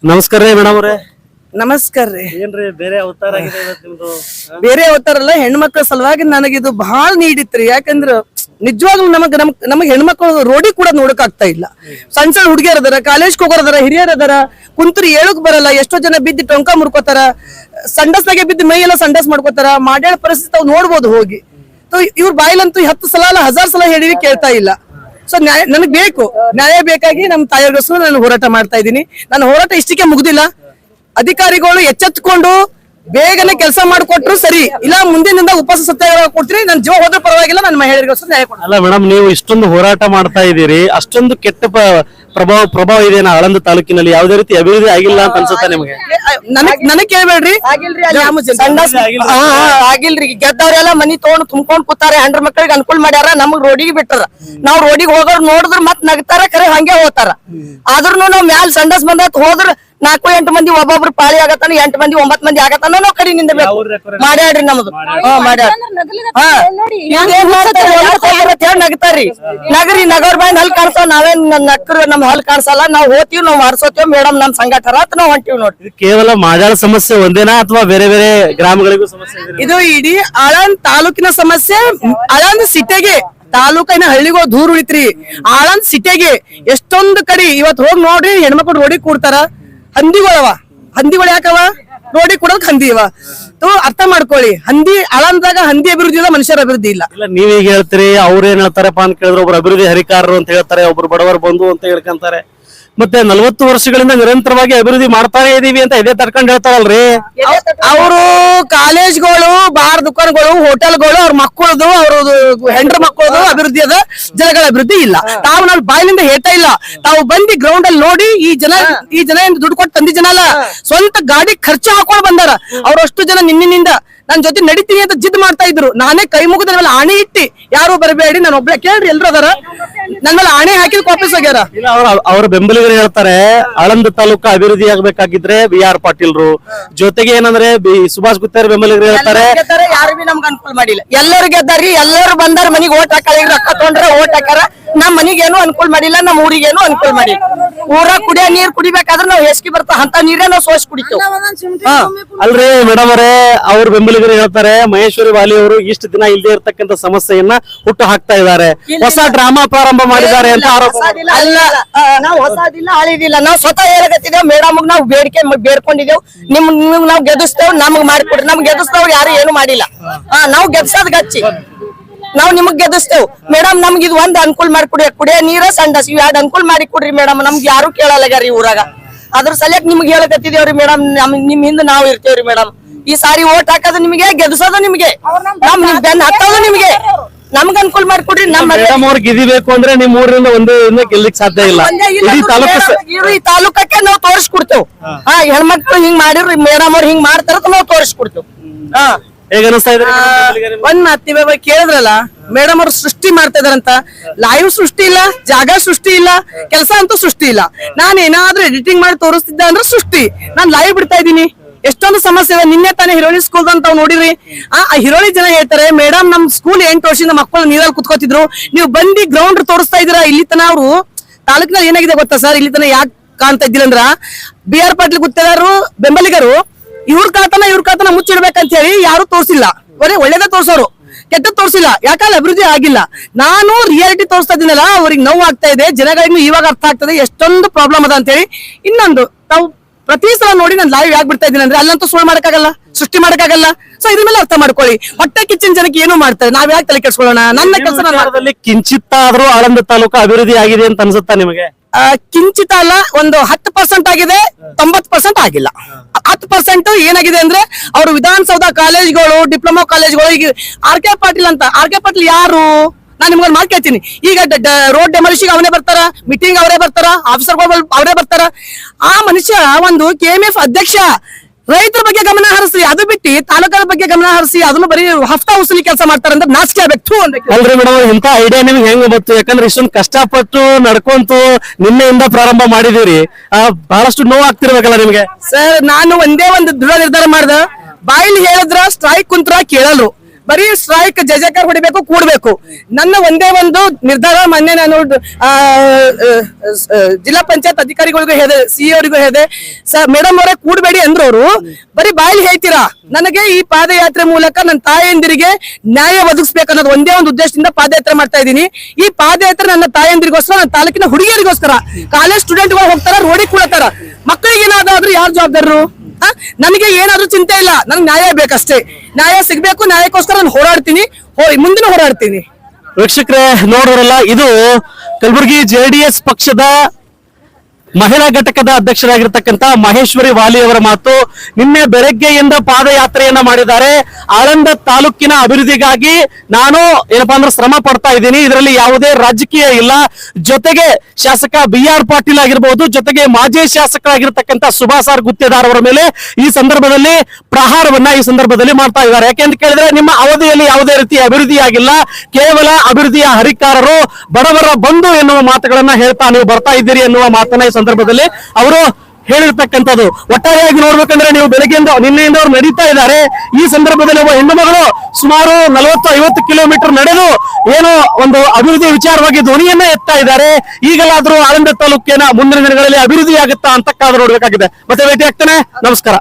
ನಮಸ್ಕಾರ ರೀ ಮೇಡಮ್ ಅವ್ರೆ. ನಮಸ್ಕಾರ ರೀ. ಏನ್ರಿ ಬೇರೆ ಅವತಾರ ಆಗಿದೆ ನಿಮ್ದು? ಬೇರೆ ಅವತಾರಲ್ಲ, ಹೆಣ್ಮಕ್ಳ ಸಲುವಾಗಿ ನನಗಿದು ಬಹಳ ನೀಡಿತ್ರಿ. ಯಾಕಂದ್ರ ನಿಜವಾಗ್ಲೂ ನಮಗ್ ಹೆಣ್ಮಕ್ಳು ರೋಡಿ ಕೂಡ ನೋಡಕ್ ಆಗ್ತಾ ಇಲ್ಲ. ಸಣ್ಣ ಸಣ್ಣ ಹುಡುಗಿಯರ್ ಅದಾರ, ಕಾಲೇಜ್ ಹೋಗೋರದಾರ, ಹಿರಿಯರ್ ಅದಾರ, ಕುಂತ್ರಿ ಹೇಳಕ್ ಬರಲ್ಲ. ಎಷ್ಟೋ ಜನ ಬಿದ್ದು ಟೊಂಕ ಮುರ್ಕೋತಾರ, ಸಂಡಸ್ನಾಗೆ ಬಿದ್ದು ಮೈ ಎಲ್ಲ ಸಂಡಸ್ ಮಾಡ್ಕೋತಾರ. ಮಾಡ್ಯಾಳ ಪರಿಸ್ಥಿತಿ ತಾವ್ ನೋಡ್ಬೋದು ಹೋಗಿ. ಇವ್ರ ಬಾಯಿಲಂತೂ 10 ಸಲ ಅಲ್ಲ 1000 ಸಲ ಹೇಳಿವಿ ಕೇಳ್ತಾ ಇಲ್ಲ. ಸೊ ನನಗ್ ಬೇಕು ನ್ಯಾಯ ಬೇಕಾಗಿ ನಮ್ಮ ತಾಯಿಗೋಸ್ಕರ ನಾನು ಹೋರಾಟ ಮಾಡ್ತಾ ಇದ್ದೀನಿ. ನನ್ನ ಹೋರಾಟ ಇಷ್ಟಕ್ಕೆ ಮುಗ್ದಿಲ್ಲ. ಅಧಿಕಾರಿಗಳು ಎಚ್ಚೆತ್ಕೊಂಡು ಬೇಗನೆ ಕೆಲಸ ಮಾಡಿಕೊಟ್ರು ಸರಿ, ಇಲ್ಲ ಮುಂದಿನಿಂದ ಉಪವಾಸ ಸತ್ಯಾಗ್ರಹ ಕೊಡ್ತೀರಿ. ನನ್ನ ಜೀವ ಹೋದ್ರೂ ಪರವಾಗಿಲ್ಲ, ನನ್ನ ಮಹಿಳೆಯರಿಗೋಸ್ಕರ ನ್ಯಾಯ ಕೊಡ್ತೀನಿ. ಅಲ್ಲ ಮೇಡಮ್, ನೀವು ಇಷ್ಟೊಂದು ಹೋರಾಟ ಮಾಡ್ತಾ ಇದ್ದೀರಿ, ಅಷ್ಟೊಂದು ಕೆಟ್ಟ ಪ್ರಭಾವ ಇದೆ ಆಳಂದ ತಾಲೂಕಿನಲ್ಲಿ. ಯಾವುದೇ ರೀತಿ ಅಭಿವೃದ್ಧಿ ಆಗಿಲ್ಲ ಅಂತ ಅನ್ಸುತ್ತೆ ನಿಮಗೆ? ನನಗ್ ಕೇಳ್ಬೇಡ್ರಿ, ಆಗಿಲ್ರಿ. ಗೆದ್ದವ್ರೆಲ್ಲ ಮನಿ ತಗೊಂಡು ತುಂಬ್ಕೊಂಡ್ ಕೂತಾರ, ಹೆಂಡ್ರ ಮಕ್ಳಿಗೆ ಅನುಕೂಲ ಮಾಡ್ಯಾರ, ನಮಗ್ ರೋಡಿಗೆ ಬಿಟ್ಟಾರ. ನಾವ್ ರೋಡಿಗೆ ಹೋಗೋರ್ ನೋಡಿದ್ರ ಮತ್ ನಗ್ತಾರ, ಖರೆ ಹಂಗೆ ಹೋಗ್ತಾರ. ಆದ್ರೂ ನಾವ್ ಮ್ಯಾಲ್ ಸಂಡಸ್ ಬಂದತ್ ಹೋದ್ರ 4-8 ಮಂದಿ ಒಬ್ಬೊಬ್ರು ಪಾಳಿ ಆಗತ್ತಾನ, 8 ಮಂದಿ 9 ಮಂದಿ ಆಗತ್ತಾನ. ನಾವ್ ಕಡೆಯಿಂದ ಮಾಡ್ಯಾಡ್ರಿ ನಮ್ದು. ಮಾಡ್ಯಾರ ನಗ್ತಾರ್ರಿ. ನಗರಿ ನಗರ್ ಬಾಯ್ ಹಲ್ ಕಾಣಿಸ್ತಾವ, ನಾವೇನ್ ನಕ್ಕರು ನಮ್ ಹಲ್ ಕಾಣಿಸಲ್ಲ. ನಾವ್ ಹೋಗ್ತೀವಿ, ನಾವ್ ಹರ್ಸೋತೀವಿ ಮೇಡಮ್, ನಮ್ ಸಂಘಟರ ನಾವ್ ಹೊಂಟಿವಿ ನೋಡ್ರಿ. ಕೇವಲ ಮಾಜಾಳ ಸಮಸ್ಯೆ ಒಂದೇನಾ ಅಥವಾ ಬೇರೆ ಬೇರೆ ಗ್ರಾಮಗಳಿಗೂ ಸಮಸ್ಯೆ ಇದೆ? ಇದು ಇಡೀ ಆಳಂದ್ ತಾಲೂಕಿನ ಸಮಸ್ಯೆ. ಆಳಂದ್ ಸಿಟಿಗೆ, ತಾಲೂಕಿನ ಹಳ್ಳಿಗಳು ದೂರ ಉಳಿತ್ರಿ. ಆಳಂದ್ ಸಿಟಿಗೆ ಎಷ್ಟೊಂದು ಕಡೆ ಇವತ್ ಹೋಗಿ ನೋಡ್ರಿ, ಹೆಣ್ಮಕ್ಳು ರೋಡಿಗೆ ಕೂಡ್ತಾರ. ಹಂದಿಗಳವ, ಹಂದಿಗಳು ಯಾಕವ ರೋಡಿ ಕೊಡೋಕ್ ಹಂದಿ ಇವ. ಅರ್ಥ ಮಾಡ್ಕೊಳ್ಳಿ, ಹಂದಿ ಆಳಂದಾಗ ಹಂದಿ ಅಭಿವೃದ್ಧಿ ಇಲ್ಲ, ಮನುಷ್ಯರ ಅಭಿವೃದ್ಧಿ ಇಲ್ಲ. ಇಲ್ಲ ನೀವೀಗ ಹೇಳ್ತೀರಿ, ಅವ್ರ ಏನ್ ಹೇಳ್ತಾರಪ್ಪ ಅಂತ ಕೇಳಿದ್ರೆ ಒಬ್ರು ಅಭಿವೃದ್ಧಿ ಹರಿಕಾರರು ಅಂತ ಹೇಳ್ತಾರೆ, ಒಬ್ರು ಬಡವರ ಬಂಧು ಅಂತ ಹೇಳ್ಕೊಂತಾರೆ. ಮತ್ತೆ 40 ವರ್ಷಗಳಿಂದ ನಿರಂತರವಾಗಿ ಅಭಿವೃದ್ಧಿ ಮಾಡ್ತಾನೆ ಇದೀವಿ ಅಂತ ಇದೇ ತಡ್ಕೊಂಡ್ ಹೇಳ್ತಾರಲ್ರಿ. ಅವರು ಕಾಲೇಜ್ಗಳು, ಬಾರ್ ದುಕಾನ್ಗಳು, ಹೋಟೆಲ್ಗಳು, ಅವ್ರ ಮಕ್ಕಳದು, ಅವ್ರದ್ದು ಹೆಂಡ್ರ ಮಕ್ಕಳದು ಅಭಿವೃದ್ಧಿ ಅದ, ಜನಗಳ ಅಭಿವೃದ್ಧಿ ಇಲ್ಲ. ನಾವು ಬಾಯಿನಿಂದ ಹೇಳ್ತಾ ಇಲ್ಲ. ತಾವು ಬಂದಿ ಗ್ರೌಂಡ್ ಅಲ್ಲಿ ನೋಡಿ, ಈ ಜನ ದುಡ್ಡು ಕೊಟ್ಟು ತಂದಿ ಜನ ಅಲ್ಲ, ಸ್ವಂತ ಗಾಡಿ ಖರ್ಚು ಹಾಕೊಂಡು ಬಂದಾರ. ಅವ್ರಷ್ಟು ಜನ ನಿನ್ನಿನಿಂದ ನನ್ ಜೊತೆ ನಡಿತೀನಿ ಅಂತ ಜಿದ್ ಮಾಡ್ತಾ ಇದ್ರು. ನಾನೇ ಕೈ ಮುಗಿದ ಮೇಲೆ ಆಣೆ ಇಟ್ಟಿ, ಯಾರು ಬರಬೇಡಿ, ನಾನು ಒಬ್ಳೆ ಕೇಳ್ರಿ, ಎಲ್ರು ಅದಾರ, ನನ್ನ ಮೇಲೆ ಆಣೆ ಹಾಕಿದ್ ವಾಪಸ್ ಹೋಗ್ಯಾರ. ಅವ್ರ ಬೆಂಬಲಿಗರು ಹೇಳ್ತಾರೆ, ಆಳಂದ ತಾಲೂಕು ಅಭಿವೃದ್ಧಿ ಆಗ್ಬೇಕಾಗಿದ್ರೆ BR ಪಾಟೀಲ್ರು, ಜೊತೆಗೆ ಏನಂದ್ರೆ ಸುಭಾಷ್ ಗುತ್ತೇರ್ ಬೆಂಬಲಿಗರು ಹೇಳ್ತಾರೆ, ಯಾರು ಬಿ ನಮ್ಗೆ ಅನುಕೂಲ ಮಾಡಿಲ್ಲ. ಎಲ್ಲರೂ ಗೆದ್ದಾರಿ, ಎಲ್ಲರೂ ಬಂದಾರ, ಮನಿಗ್ ಓಟ್ ಹಾಕಿ ರೊಕ್ಕ ತೊಗೊಂಡ್ರೆ ಓಟ್ ಹಾಕಾರ. ನಮ್ ಮನಿಗೇನು ಅನುಕೂಲ ಮಾಡಿಲ್ಲ, ನಮ್ ಊರಿಗೇನು ಅನುಕೂಲ ಮಾಡಿಲ್ಲ. ಊರಾಗ ಕುಡಿಯೋ ನೀರ್ ಕುಡಿಬೇಕಾದ್ರೆ ನಾವ್ ಹೆಸ್ಕಿ ಬರ್ತಾ ಅಂತ ನೀರೇ ನಾವ್ ಸೋಸ್ ಕುಡಿತೇವ್. ಅಲ್ರಿ ಮೇಡಮ್ ಅವರೇ, ಅವ್ರ ಬೆಂಬಲಿಗರು ಹೇಳ್ತಾರೆ, ಮಹೇಶ್ವರಿ ವಾಲಿ ಅವರು ಇಷ್ಟು ದಿನ ಇಲ್ಲದೆ ಇರ್ತಕ್ಕಂಥ ಸಮಸ್ಯೆಯನ್ನ ಹುಟ್ಟು ಹಾಕ್ತಾ ಇದ್ದಾರೆ, ಹೊಸ ಡ್ರಾಮಾ ಪ್ರಾರಂಭ ಮಾಡಿದ್ದಾರೆ ಅಂತ ಆರೋಪ. ಅಲ್ಲ, ನಾವ್ ಹೊಸದಿಲ್ಲ ಹಳಿದಿಲ್ಲ, ನಾವ್ ಸ್ವತಃ ಹೇಳಕತ್ತಿದ್ದೇವ್. ಮೇಡಮ್ ನಾವ್ ಬೇಡ್ಕೊಂಡಿದ್ದೇವ್, ನಿಮ್ಗ್ ನಾವ್ ಗೆದಿಸ್ತೇವ್, ನಮಗ್ ಮಾಡಿಕೊಡ್ರಿ. ನಮ್ಗ್ ಗೆದಿಸ್ತವ್ರು ಯಾರು ಏನು ಮಾಡಿಲ್ಲ. ನಾವ್ ಗೆದ್ಸದ್ ಗಚ್ಚಿ, ನಾವ್ ನಿಮಗ್ ಗೆದಿಸ್ತೇವ್. ಮೇಡಮ್ ನಮ್ಗೆ ಇದು ಒಂದ್ ಅನುಕೂಲ ಮಾಡಿಕೊಡಿ, ಕುಡಿಯೋ ನೀರ ಸಂಡಸ್ ಇವ್ 2 ಅನುಕೂಲ ಮಾಡಿ ಕೊಡ್ರಿ ಮೇಡಮ್. ನಮ್ಗೆ ಯಾರು ಕೇಳಲ್ಲಗ್ಯಾರಿ ಊರಾಗ. ಅದ್ರ ಸಲಕ್ ನಿಮ್ಗೆ ಹೇಳಕತ್ತಿದೇವ್ರಿ ಮೇಡಮ್, ನಿಮ್ ಹಿಂದ ನಾವ್ ಇರ್ತೇವ್ರಿ ಮೇಡಮ್. ಈ ಸಾರಿ ಓಟ್ ಹಾಕೋದು ನಿಮ್ಗೆ, ಗೆದಿಸೋದು ನಿಮ್ಗೆ, ನಿಮ್ ಬೆನ್ನ ಹತ್ತೋದು ನಿಮ್ಗೆ. ನಮ್ಗ ಅನುಕೂಲ ಮಾಡಿಕೊಡ್ರಿ. ಮೇಡಮ್ ಅವ್ರು ಗೆದಿಬೇಕು ಅಂದ್ರೆ ನಿಮ್ ಊರಿಂದ ಒಂದೇ ಗೆಲ್ಲಿಕ್ ಸಾಧ್ಯ ಇಲ್ಲ. ಈ ತಾಲೂಕಕ್ಕೆ ನಾವ್ ತೋರಿಸ್ಕೊಡ್ತೇವ್. ಹೆಣ್ಮಕ್ಳು ಹಿಂಗ್ ಮಾಡಿರ್ರಿ, ಮೇಡಮ್ ಅವ್ರು ಹಿಂಗ್ ಮಾಡ್ತಾರ, ನಾವ್ ತೋರಿಸ್ಕೊಡ್ತೇವ್. ಒಂದ್ ಮಾತ್ ನೀವ್ ಕೇಳಿದ್ರಲ್ಲ, ಮೇಡಮ್ ಅವ್ರು ಸೃಷ್ಟಿ ಮಾಡ್ತಾ ಇದಾರಂತ. ಲೈವ್ ಸೃಷ್ಟಿ ಇಲ್ಲ, ಜಾಗ ಸೃಷ್ಟಿ ಇಲ್ಲ, ಕೆಲಸ ಅಂತೂ ಸೃಷ್ಟಿ ಇಲ್ಲ. ನಾನ್ ಏನಾದ್ರೂ ಎಡಿಟಿಂಗ್ ಮಾಡಿ ತೋರಿಸ್ತಿದ್ದೆ ಅಂದ್ರೆ ಸೃಷ್ಟಿ. ನಾನ್ ಲೈವ್ ಬಿಡ್ತಾ ಇದೀನಿ. ಎಷ್ಟೊಂದು ಸಮಸ್ಯೆ ಇದೆ. ನಿನ್ನೆ ತಾನೇ ಹಿರೋಳಿ ಸ್ಕೂಲ್ ಅಂತ ನೋಡಿರಿ. ಆ ಹಿರೋಳಿ ಜನ ಹೇಳ್ತಾರೆ, ಮೇಡಮ್ ನಮ್ ಸ್ಕೂಲ್ 8 ವರ್ಷದಿಂದ ಮಕ್ಕಳು ನೀರಲ್ಲಿ ಕುತ್ಕೋತಿದ್ರು, ನೀವು ಬಂದಿ ಗ್ರೌಂಡ್ ತೋರಿಸ್ತಾ ಇದೀರಾ. ಇಲ್ಲಿ ತನ ಅವರು ತಾಲೂಕಿನಲ್ಲಿ ಏನಾಗಿದೆ ಗೊತ್ತಾ ಸರ್, ಇಲ್ಲಿ ತನ ಯಾಕೆ ಕಾಣ್ತಾ ಇದ್ದಿಲ್ಲ ಅಂದ್ರ, BR ಪಾಟೀಲ್ ಗುತ್ತೇದಾರರು ಬೆಂಬಲಿಗರು ಇವ್ರ ಕಾತನ ಮುಚ್ಚಿಡ್ಬೇಕಂತ ಹೇಳಿ ಯಾರು ತೋರ್ಸಿಲ್ಲ. ಬರೀ ಒಳ್ಳೇದ ತೋರ್ಸೋರು, ಕೆಟ್ಟ ತೋರ್ಸಿಲ್ಲ. ಯಾಕಂದ್ರೆ ಅಭಿವೃದ್ಧಿ ಆಗಿಲ್ಲ. ನಾನು ರಿಯಾಲಿಟಿ ತೋರಿಸ್ತಾ ಇದೀನಲ್ಲ, ಅವ್ರಿಗೆ ನೋವು ಆಗ್ತಾ ಇದೆ. ಜನಗಳಿಗೂ ಇವಾಗ ಅರ್ಥ ಆಗ್ತದೆ ಎಷ್ಟೊಂದು ಪ್ರಾಬ್ಲಮ್ ಅದ ಅಂತ ಹೇಳಿ. ಇನ್ನೊಂದು, ತಾವು ಪ್ರತಿ ಸಲ ನೋಡಿ ನಾನು ಲೈವ್ ಯಾಕೆ ಬಿಡ್ತಾ ಇದ್ದೀನಿ ಅಂದ್ರೆ, ಅಲ್ಲಂತೂ ಸುಳ್ಳು ಮಾಡಕ್ಕಾಗಲ್ಲ, ಸೃಷ್ಟಿ ಮಾಡಕ್ಕಾಗಲ್ಲ. ಸೊ ಇದ್ರ ಮೇಲೆ ಅರ್ಥ ಮಾಡ್ಕೊಳ್ಳಿ. ಹೊಟ್ಟೆ ಕಿಚ್ಚಿನ ಜನಕ್ಕೆ ಏನು ಮಾಡ್ತಾರೆ, ನಾವ್ ಯಾಕೆ ತಲೆ ಕೆಡ್ಸ್ಕೊಳ್ಳೋಣ? ನನ್ನ ಕೆಲಸ ಕಿಂಚಿತ್ತಾದ್ರೂ ಆಳಂದ ತಾಲೂಕು ಅಭಿವೃದ್ಧಿ ಆಗಿದೆ ಅಂತ ಅನ್ಸುತ್ತಾ ನಿಮಗೆ? ಕಿಂಚಿತ ಅಲ್ಲ, ಒಂದು 10% ಆಗಿದೆ, 90% ಆಗಿಲ್ಲ. 10% ಏನಾಗಿದೆ ಅಂದ್ರೆ, ಅವರು ವಿಧಾನಸೌಧ ಕಾಲೇಜ್ಗಳು, ಡಿಪ್ಲೊಮಾ ಕಾಲೇಜ್ಗಳು, ಈಗ RK ಪಾಟೀಲ್ ಅಂತ. RK ಪಾಟೀಲ್ ಯಾರು? ನಾನ್ ನಿಮ್ಗೊಂದು ಮಾತು ಕೇಳ್ತೀನಿ. ಈಗ ರೋಡ್ ಡೆಮಾಲಿಷಿಂಗ್ ಅವರೇ ಬರ್ತಾರ, ಮೀಟಿಂಗ್ ಅವರೇ ಬರ್ತಾರ, ಆಫೀಸರ್ಗಳು ಅವರೇ ಬರ್ತಾರ. ಆ ಮನುಷ್ಯ ಒಂದು KMF ಅಧ್ಯಕ್ಷ. ರೈತರ ಬಗ್ಗೆ ಗಮನ ಹರಿಸಿ, ಅದು ಬಿಟ್ಟು ತಾಲೂಕರ ಬಗ್ಗೆ ಗಮನ ಹರಿಸಿ, ಅದನ್ನು ಬರೀ ಹಫ್ತಾ ವಸೂಲಿ ಕೆಲಸ ಮಾಡ್ತಾರೆ ಅಂದ್ರೆ ನಾಚಿಕೆ ಆಗ್ಬೇಕು. ಅಲ್ರಿ ಮೇಡಮ್, ಇಂತ ಐಡಿಯಾ ನಿಮ್ಗೆ ಹೆಂಗ್ ಬಂತು? ಯಾಕಂದ್ರೆ ಇಷ್ಟೊಂದು ಕಷ್ಟಪಟ್ಟು ನಡ್ಕೊಂತು ನಿನ್ನೆಯಿಂದ ಪ್ರಾರಂಭ ಮಾಡಿದೀರಿ, ಬಹಳಷ್ಟು ನೋವು ಆಗ್ತಿರ್ಬೇಕಲ್ಲ ನಿಮ್ಗೆ? ಸರ್, ನಾನು ಒಂದೇ ಒಂದು ದೃಢ ನಿರ್ಧಾರ ಮಾಡ್ದ. ಬಾಯಿಲಿ ಹೇಳಿದ್ರ ಸ್ಟ್ರೈಕ್ ಕುಂತ್ರ ಕೇಳಲ್ರು, ಬರೀ ಸ್ಟ್ರೈಕ್ ಜಯಕಾರ ಹೊಡಿಬೇಕು ಕೂಡ್ಬೇಕು. ನನ್ನ ಒಂದೇ ಒಂದು ನಿರ್ಧಾರ ಮೊನ್ನೆ ನಾನು ಜಿಲ್ಲಾ ಪಂಚಾಯತ್ ಅಧಿಕಾರಿಗಳಿಗೂ ಹೇಳಿದೆ, ಸಿಇ ಅವರಿಗೂ ಹೇಳಿದೆ, ಮೇಡಮ್ ಅವರೇ ಕೂಡಬೇಡಿ ಅಂದ್ರು. ಅವರು ಬರೀ ಬಾಯಲ್ಲಿ ಹೇಳ್ತೀರಾ. ನನಗೆ ಈ ಪಾದಯಾತ್ರೆ ಮೂಲಕ ನನ್ನ ತಾಯಂದಿರಿಗೆ ನ್ಯಾಯ ಒದಗಿಸ್ಬೇಕು ಅನ್ನೋದು ಒಂದೇ ಒಂದು ಉದ್ದೇಶದಿಂದ ಪಾದಯಾತ್ರೆ ಮಾಡ್ತಾ ಇದ್ದೀನಿ. ಈ ಪಾದಯಾತ್ರೆ ನನ್ನ ತಾಯಂದಿರಿಗೋಸ್ಕರ, ನನ್ನ ತಾಲೂಕಿನ ಹುಡುಗಿಯರಿಗೋಸ್ಕರ. ಕಾಲೇಜ್ ಸ್ಟೂಡೆಂಟ್ಗಳು ಹೋಗ್ತಾರ, ರೋಡಿಗೆ ಕೂಡತಾರ. ಮಕ್ಕಳಿಗೆ ಏನಾದ್ರೂ ಯಾರು ಜವಾಬ್ದಾರರು? ನನಗೆ ಏನಾದ್ರೂ ಚಿಂತೆ ಇಲ್ಲ, ನನ್ಗೆ ನ್ಯಾಯ ಬೇಕಷ್ಟೇ. ನ್ಯಾಯ ಸಿಗ್ಬೇಕು, ನ್ಯಾಯಕ್ಕೋಸ್ಕರ ನಾನು ಹೋರಾಡ್ತೀನಿ, ಮುಂದಿನ ಹೋರಾಡ್ತೀನಿ. ವೀಕ್ಷಕರೇ ನೋಡಿದ್ರಲ್ಲ, ಇದು ಕಲಬುರಗಿ JDS ಪಕ್ಷದ ಮಹಿಳಾ ಘಟಕದ ಅಧ್ಯಕ್ಷರಾಗಿರ್ತಕ್ಕಂಥ ಮಹೇಶ್ವರಿ ವಾಲಿ ಅವರ ಮಾತು. ನಿನ್ನೆ ಬೆಳಗ್ಗೆಯಿಂದ ಪಾದಯಾತ್ರೆಯನ್ನ ಮಾಡಿದ್ದಾರೆ. ಆಳಂದ ತಾಲೂಕಿನ ಅಭಿವೃದ್ಧಿಗಾಗಿ ನಾನು ಏನಪ್ಪಾ ಅಂದ್ರೆ ಶ್ರಮ ಪಡ್ತಾ ಇದ್ದೀನಿ, ಇದರಲ್ಲಿ ಯಾವುದೇ ರಾಜಕೀಯ ಇಲ್ಲ. ಜೊತೆಗೆ ಶಾಸಕ BR ಪಾಟೀಲ್ ಆಗಿರ್ಬೋದು, ಜೊತೆಗೆ ಮಾಜಿ ಶಾಸಕರಾಗಿರ್ತಕ್ಕಂಥ ಸುಭಾಸ್ ಆರ್ ಗುತ್ತೇದಾರ್ ಅವರ ಮೇಲೆ ಈ ಸಂದರ್ಭದಲ್ಲಿ ಪ್ರಹಾರವನ್ನ ಈ ಸಂದರ್ಭದಲ್ಲಿ ಮಾಡ್ತಾ ಇದ್ದಾರೆ. ಯಾಕೆಂತ ಕೇಳಿದ್ರೆ ನಿಮ್ಮ ಅವಧಿಯಲ್ಲಿ ಯಾವುದೇ ರೀತಿಯ ಅಭಿವೃದ್ಧಿ ಆಗಿಲ್ಲ, ಕೇವಲ ಅಭಿವೃದ್ಧಿಯ ಹರಿಕಾರರು, ಬಡವರ ಬಂಧು ಎನ್ನುವ ಮಾತುಗಳನ್ನ ಹೇಳ್ತಾ ನೀವು ಬರ್ತಾ ಇದ್ದೀರಿ ಎನ್ನುವ ಮಾತನ್ನ ಈ ಸಂದರ್ಭದಲ್ಲಿ ಅವರು ಹೇಳಿರ್ತಕ್ಕಂಥದ್ದು. ಒಟ್ಟಾರೆಯಾಗಿ ನೋಡ್ಬೇಕಂದ್ರೆ ನೀವು ಬೆಳಗ್ಗೆಯಿಂದ ನಿನ್ನೆಯಿಂದ ಅವರು ನಡೀತಾ ಇದ್ದಾರೆ. ಈ ಸಂದರ್ಭದಲ್ಲಿ ಒಬ್ಬ ಹೆಣ್ಣು ಮಗಳು ಸುಮಾರು 40-50 ಕಿಲೋಮೀಟರ್ ನಡೆದು ಏನೋ ಒಂದು ಅಭಿವೃದ್ಧಿ ವಿಚಾರವಾಗಿ ಧ್ವನಿಯನ್ನ ಎತ್ತಾ ಇದ್ದಾರೆ. ಈಗಲಾದ್ರೂ ಆಳಂದ ತಾಲೂಕಿನ ಮುಂದಿನ ದಿನಗಳಲ್ಲಿ ಅಭಿವೃದ್ಧಿ ಆಗುತ್ತಾ ಅಂತ ಕಾದು ನೋಡ್ಬೇಕಾಗಿದೆ. ಮತ್ತೆ ಭೇಟಿ ಆಗ್ತಾನೆ. ನಮಸ್ಕಾರ.